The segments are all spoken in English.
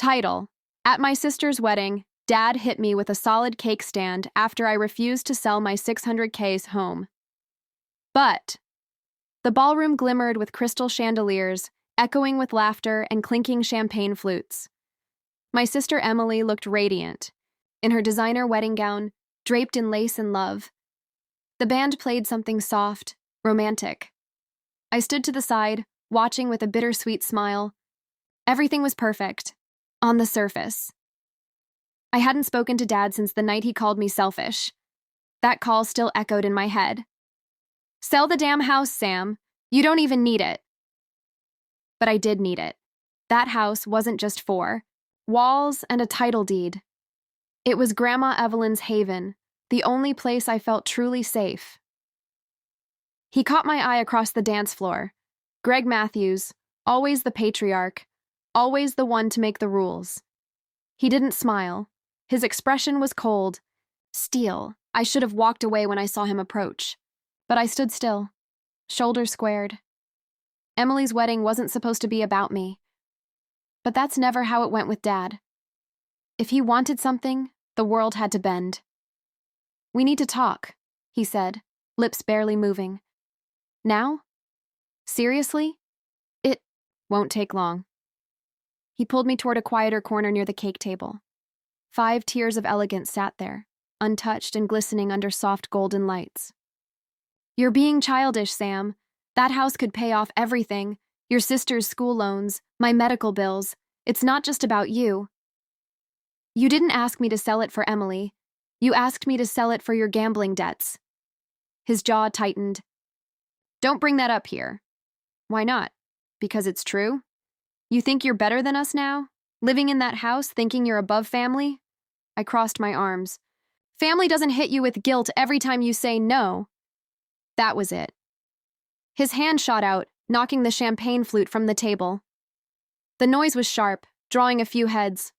Title: At my sister's wedding, Dad hit me with a solid cake stand after I refused to sell my 600K's home. But the ballroom glimmered with crystal chandeliers, echoing with laughter and clinking champagne flutes. My sister Emily looked radiant, in her designer wedding gown, draped in lace and love. The band played something soft, romantic. I stood to the side, watching with a bittersweet smile. Everything was perfect, on the surface. I hadn't spoken to Dad since the night he called me selfish. That call still echoed in my head. "Sell the damn house, Sam. You don't even need it." But I did need it. That house wasn't just 4 walls and a title deed. It was Grandma Evelyn's haven, the only place I felt truly safe. He caught my eye across the dance floor. Greg Matthews, always the patriarch, always the one to make the rules. He didn't smile. His expression was cold. Steel. I should have walked away when I saw him approach. But I stood still, shoulders squared. Emily's wedding wasn't supposed to be about me. But that's never how it went with Dad. If he wanted something, the world had to bend. "We need to talk," he said, lips barely moving. "Now? Seriously? It won't take long." He pulled me toward a quieter corner near the cake table. 5 tiers of elegance sat there, untouched and glistening under soft golden lights. "You're being childish, Sam. That house could pay off everything. Your sister's school loans, my medical bills. It's not just about you. You didn't ask me to sell it for Emily. You asked me to sell it for your gambling debts." His jaw tightened. "Don't bring that up here." "Why not? Because it's true? You think you're better than us now? Living in that house, thinking you're above family?" I crossed my arms. "Family doesn't hit you with guilt every time you say no." That was it. His hand shot out, knocking the champagne flute from the table. The noise was sharp, drawing a few heads.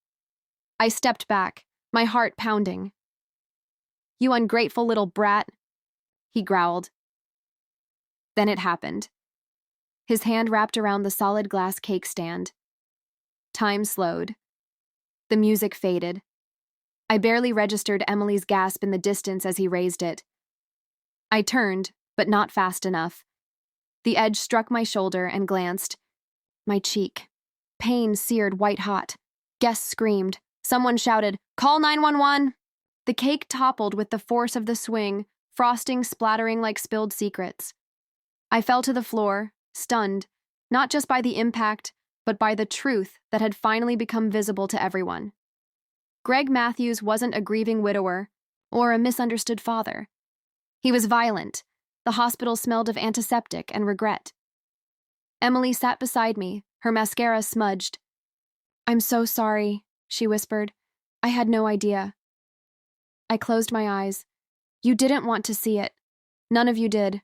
I stepped back, my heart pounding. "You ungrateful little brat," he growled. Then it happened. His hand wrapped around the solid glass cake stand. Time slowed. The music faded. I barely registered Emily's gasp in the distance as he raised it. I turned, but not fast enough. The edge struck my shoulder and glanced. My cheek. Pain seared white-hot. Guests screamed. Someone shouted, "Call 911!" The cake toppled with the force of the swing, frosting splattering like spilled secrets. I fell to the floor, stunned, not just by the impact, but by the truth that had finally become visible to everyone. Greg Matthews wasn't a grieving widower or a misunderstood father. He was violent. The hospital smelled of antiseptic and regret. Emily sat beside me, her mascara smudged. "I'm so sorry," she whispered. "I had no idea." I closed my eyes. You didn't want to see it. None of you did.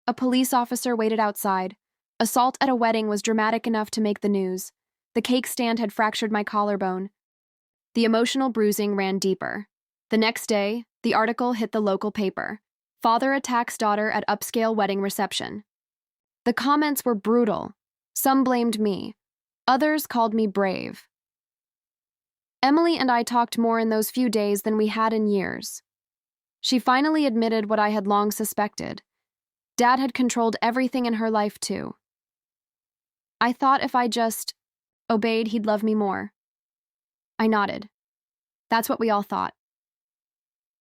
A police officer waited outside. Assault at a wedding was dramatic enough to make the news. The cake stand had fractured my collarbone. The emotional bruising ran deeper. The next day, the article hit the local paper. "Father attacks daughter at upscale wedding reception." The comments were brutal. Some blamed me. Others called me brave. Emily and I talked more in those few days than we had in years. She finally admitted what I had long suspected. Dad had controlled everything in her life, too. I thought if I just obeyed, he'd love me more. I nodded. That's what we all thought.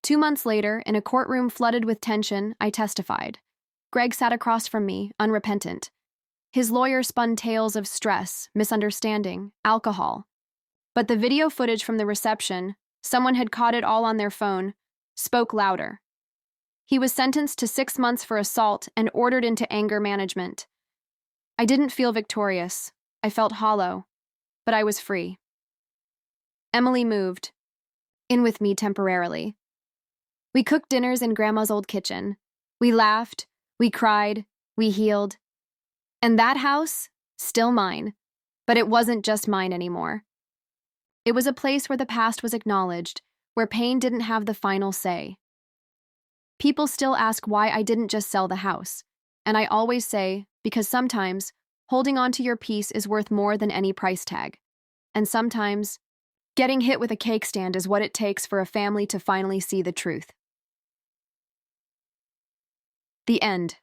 2 months later, in a courtroom flooded with tension, I testified. Greg sat across from me, unrepentant. His lawyer spun tales of stress, misunderstanding, alcohol. But the video footage from the reception, someone had caught it all on their phone, spoke louder. He was sentenced to 6 months for assault and ordered into anger management. I didn't feel victorious. I felt hollow. But I was free. Emily moved. In with me temporarily. We cooked dinners in Grandma's old kitchen. We laughed. We cried. We healed. And that house, still mine. But it wasn't just mine anymore. It was a place where the past was acknowledged, where pain didn't have the final say. People still ask why I didn't just sell the house, and I always say, because sometimes, holding on to your peace is worth more than any price tag. And sometimes, getting hit with a cake stand is what it takes for a family to finally see the truth. The end.